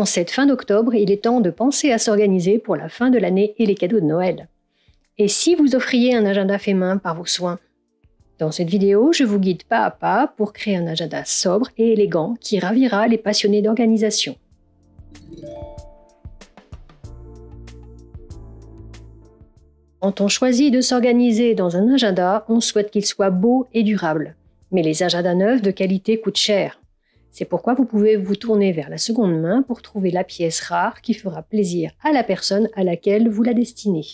En cette fin d'octobre, il est temps de penser à s'organiser pour la fin de l'année et les cadeaux de Noël. Et si vous offriez un agenda fait main par vos soins? Dans cette vidéo, je vous guide pas à pas pour créer un agenda sobre et élégant qui ravira les passionnés d'organisation. Quand on choisit de s'organiser dans un agenda, on souhaite qu'il soit beau et durable. Mais les agendas neufs de qualité coûtent cher. C'est pourquoi vous pouvez vous tourner vers la seconde main pour trouver la pièce rare qui fera plaisir à la personne à laquelle vous la destinez.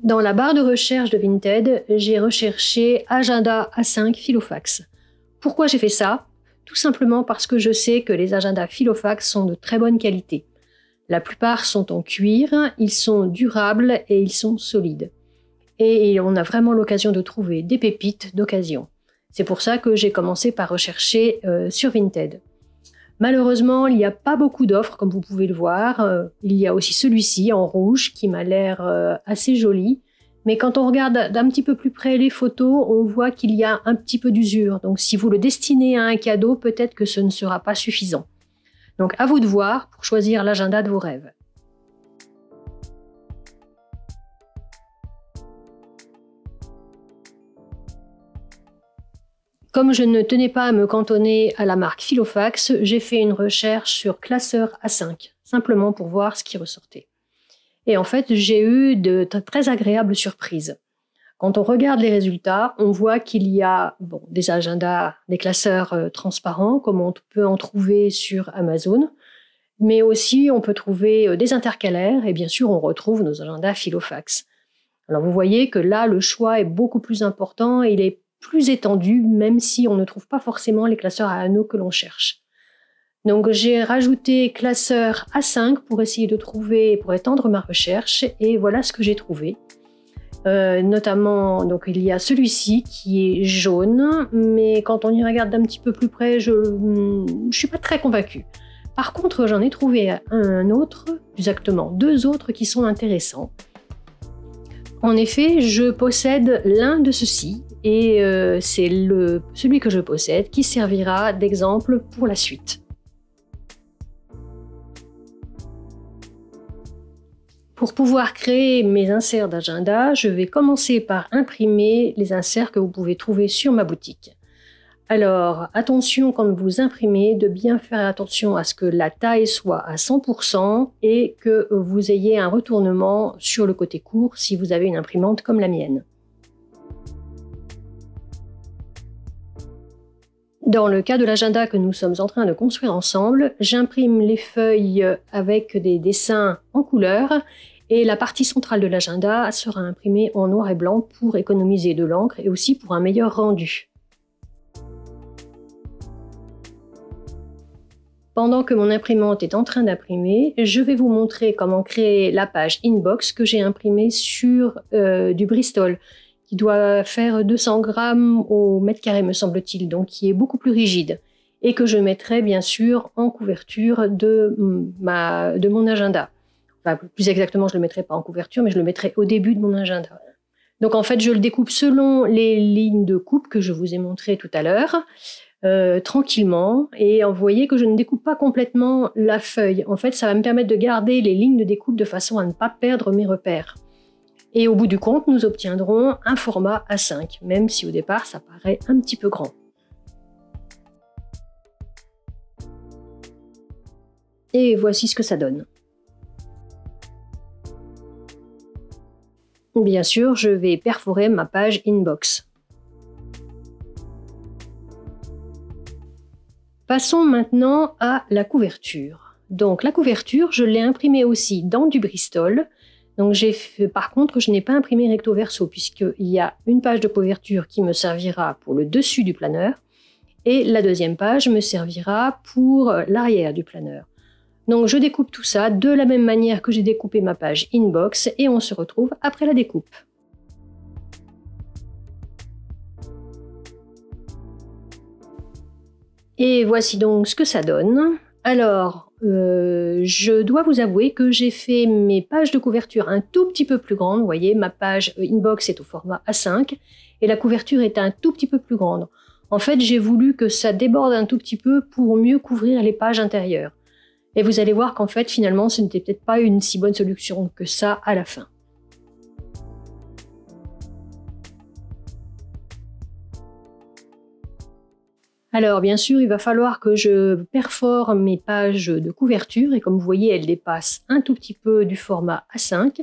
Dans la barre de recherche de Vinted, j'ai recherché agenda A5 Filofax. Pourquoi j'ai fait ça? Tout simplement parce que je sais que les agendas Filofax sont de très bonne qualité. La plupart sont en cuir, ils sont durables et ils sont solides. Et on a vraiment l'occasion de trouver des pépites d'occasion. C'est pour ça que j'ai commencé par rechercher sur Vinted. Malheureusement, il n'y a pas beaucoup d'offres, comme vous pouvez le voir. Il y a aussi celui-ci en rouge qui m'a l'air assez joli. Mais quand on regarde d'un petit peu plus près les photos, on voit qu'il y a un petit peu d'usure. Donc si vous le destinez à un cadeau, peut-être que ce ne sera pas suffisant. Donc à vous de voir pour choisir l'agenda de vos rêves. Comme je ne tenais pas à me cantonner à la marque Filofax, j'ai fait une recherche sur classeur A5, simplement pour voir ce qui ressortait. Et en fait, j'ai eu de très agréables surprises. Quand on regarde les résultats, on voit qu'il y a des agendas, des classeurs transparents, comme on peut en trouver sur Amazon, mais aussi on peut trouver des intercalaires, et bien sûr on retrouve nos agendas Filofax. Alors vous voyez que là, le choix est beaucoup plus important, et il est plus étendu, même si on ne trouve pas forcément les classeurs à anneaux que l'on cherche. Donc j'ai rajouté classeur A5 pour essayer de trouver, pour étendre ma recherche, et voilà ce que j'ai trouvé. Notamment, donc il y a celui-ci qui est jaune, mais quand on y regarde d'un petit peu plus près, je ne suis pas très convaincue. Par contre, j'en ai trouvé un autre, exactement deux autres qui sont intéressants. En effet, je possède l'un de ceux-ci, et c'est celui que je possède qui servira d'exemple pour la suite. Pour pouvoir créer mes inserts d'agenda, je vais commencer par imprimer les inserts que vous pouvez trouver sur ma boutique. Alors, attention quand vous imprimez, de bien faire attention à ce que la taille soit à 100% et que vous ayez un retournement sur le côté court si vous avez une imprimante comme la mienne. Dans le cas de l'agenda que nous sommes en train de construire ensemble, j'imprime les feuilles avec des dessins en couleur et la partie centrale de l'agenda sera imprimée en noir et blanc pour économiser de l'encre et aussi pour un meilleur rendu. Pendant que mon imprimante est en train d'imprimer, je vais vous montrer comment créer la page inbox que j'ai imprimée sur du Bristol, qui doit faire 200 grammes au mètre carré, me semble-t-il, donc qui est beaucoup plus rigide, et que je mettrai bien sûr en couverture de mon agenda. Enfin, plus exactement, je ne le mettrai pas en couverture, mais je le mettrai au début de mon agenda. Donc en fait, je le découpe selon les lignes de coupe que je vous ai montrées tout à l'heure, tranquillement, et vous voyez que je ne découpe pas complètement la feuille. En fait, ça va me permettre de garder les lignes de découpe de façon à ne pas perdre mes repères. Et au bout du compte, nous obtiendrons un format A5, même si au départ, ça paraît un petit peu grand. Et voici ce que ça donne. Bien sûr, je vais perforer ma page inbox. Passons maintenant à la couverture. Donc la couverture, je l'ai imprimée aussi dans du Bristol. Donc par contre, je n'ai pas imprimé recto verso puisqu'il y a une page de couverture qui me servira pour le dessus du planeur et la deuxième page me servira pour l'arrière du planeur. Donc je découpe tout ça de la même manière que j'ai découpé ma page inbox et on se retrouve après la découpe. Et voici donc ce que ça donne. Alors, je dois vous avouer que j'ai fait mes pages de couverture un tout petit peu plus grandes. Vous voyez, ma page inbox est au format A5 et la couverture est un tout petit peu plus grande. En fait, j'ai voulu que ça déborde un tout petit peu pour mieux couvrir les pages intérieures. Et vous allez voir qu'en fait, finalement, ce n'était peut-être pas une si bonne solution que ça à la fin. Alors, bien sûr, il va falloir que je perfore mes pages de couverture et comme vous voyez, elles dépassent un tout petit peu du format A5.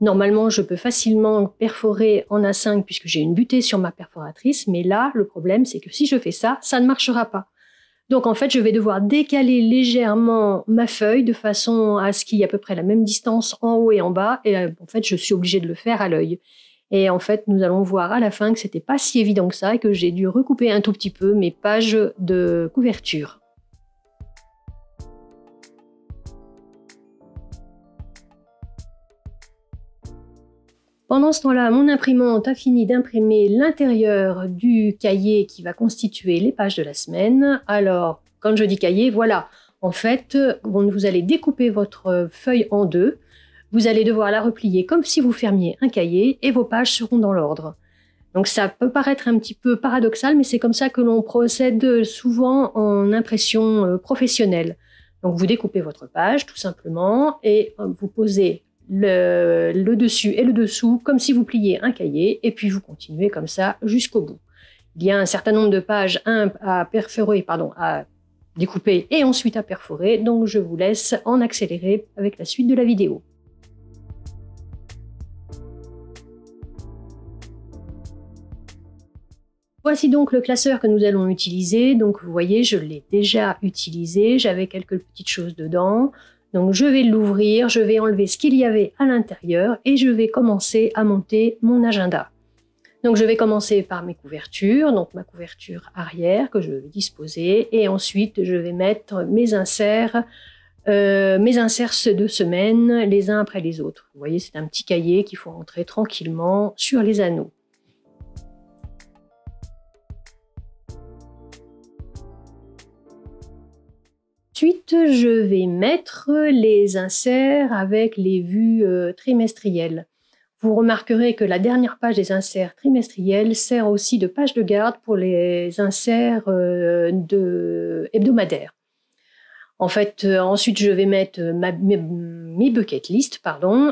Normalement, je peux facilement perforer en A5 puisque j'ai une butée sur ma perforatrice, mais là, le problème, c'est que si je fais ça, ça ne marchera pas. Donc, en fait, je vais devoir décaler légèrement ma feuille de façon à ce qu'il y ait à peu près la même distance en haut et en bas, et en fait, je suis obligée de le faire à l'œil. Et en fait, nous allons voir à la fin que c'était pas si évident que ça et que j'ai dû recouper un tout petit peu mes pages de couverture. Pendant ce temps-là, mon imprimante a fini d'imprimer l'intérieur du cahier qui va constituer les pages de la semaine. Alors, quand je dis cahier, voilà. En fait, vous allez découper votre feuille en deux. Vous allez devoir la replier comme si vous fermiez un cahier et vos pages seront dans l'ordre. Donc ça peut paraître un petit peu paradoxal, mais c'est comme ça que l'on procède souvent en impression professionnelle. Donc vous découpez votre page tout simplement et vous posez le dessus et le dessous comme si vous pliez un cahier et puis vous continuez comme ça jusqu'au bout. Il y a un certain nombre de pages à découper et ensuite à perforer, donc je vous laisse en accélérer avec la suite de la vidéo. Voici donc le classeur que nous allons utiliser. Donc vous voyez, je l'ai déjà utilisé, j'avais quelques petites choses dedans. Donc je vais l'ouvrir, je vais enlever ce qu'il y avait à l'intérieur et je vais commencer à monter mon agenda. Donc je vais commencer par mes couvertures, donc ma couverture arrière que je vais disposer et ensuite je vais mettre mes inserts de semaine les uns après les autres. Vous voyez, c'est un petit cahier qu'il faut rentrer tranquillement sur les anneaux. Ensuite, je vais mettre les inserts avec les vues trimestrielles. Vous remarquerez que la dernière page des inserts trimestriels sert aussi de page de garde pour les inserts hebdomadaires. En fait, ensuite, je vais mettre mes bucket list,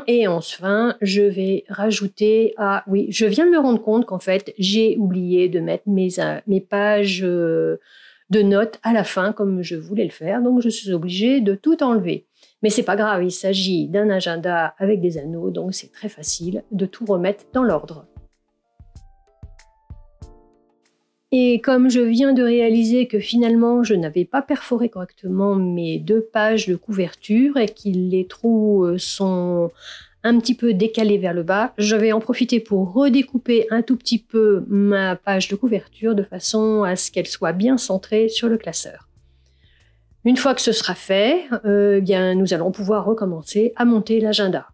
et enfin, je vais rajouter... Ah oui, je viens de me rendre compte qu'en fait, j'ai oublié de mettre mes pages... de notes à la fin comme je voulais le faire, donc je suis obligée de tout enlever. Mais c'est pas grave, il s'agit d'un agenda avec des anneaux, donc c'est très facile de tout remettre dans l'ordre. Et comme je viens de réaliser que finalement je n'avais pas perforé correctement mes deux pages de couverture et que les trous sont un petit peu décalés vers le bas, je vais en profiter pour redécouper un tout petit peu ma page de couverture de façon à ce qu'elle soit bien centrée sur le classeur. Une fois que ce sera fait, bien, nous allons pouvoir recommencer à monter l'agenda.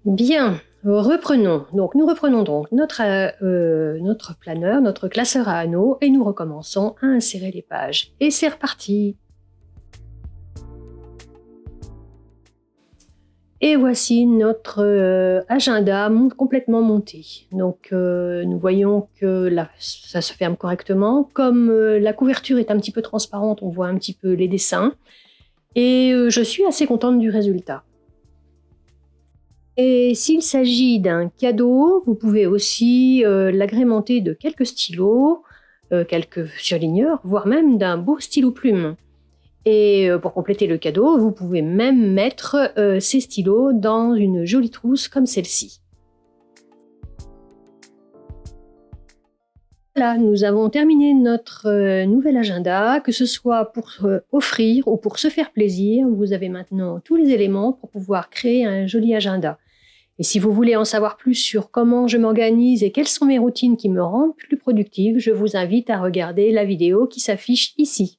Bien, reprenons. Donc, nous reprenons donc notre planeur, notre classeur à anneaux et nous recommençons à insérer les pages. Et c'est reparti! Et voici notre agenda complètement monté. Donc nous voyons que là, ça se ferme correctement. Comme la couverture est un petit peu transparente, on voit un petit peu les dessins. Et je suis assez contente du résultat. Et s'il s'agit d'un cadeau, vous pouvez aussi l'agrémenter de quelques stylos, quelques surligneurs, voire même d'un beau stylo plume. Et pour compléter le cadeau, vous pouvez même mettre ces stylos dans une jolie trousse comme celle-ci. Voilà, nous avons terminé notre nouvel agenda, que ce soit pour offrir ou pour se faire plaisir. Vous avez maintenant tous les éléments pour pouvoir créer un joli agenda. Et si vous voulez en savoir plus sur comment je m'organise et quelles sont mes routines qui me rendent plus productive, je vous invite à regarder la vidéo qui s'affiche ici.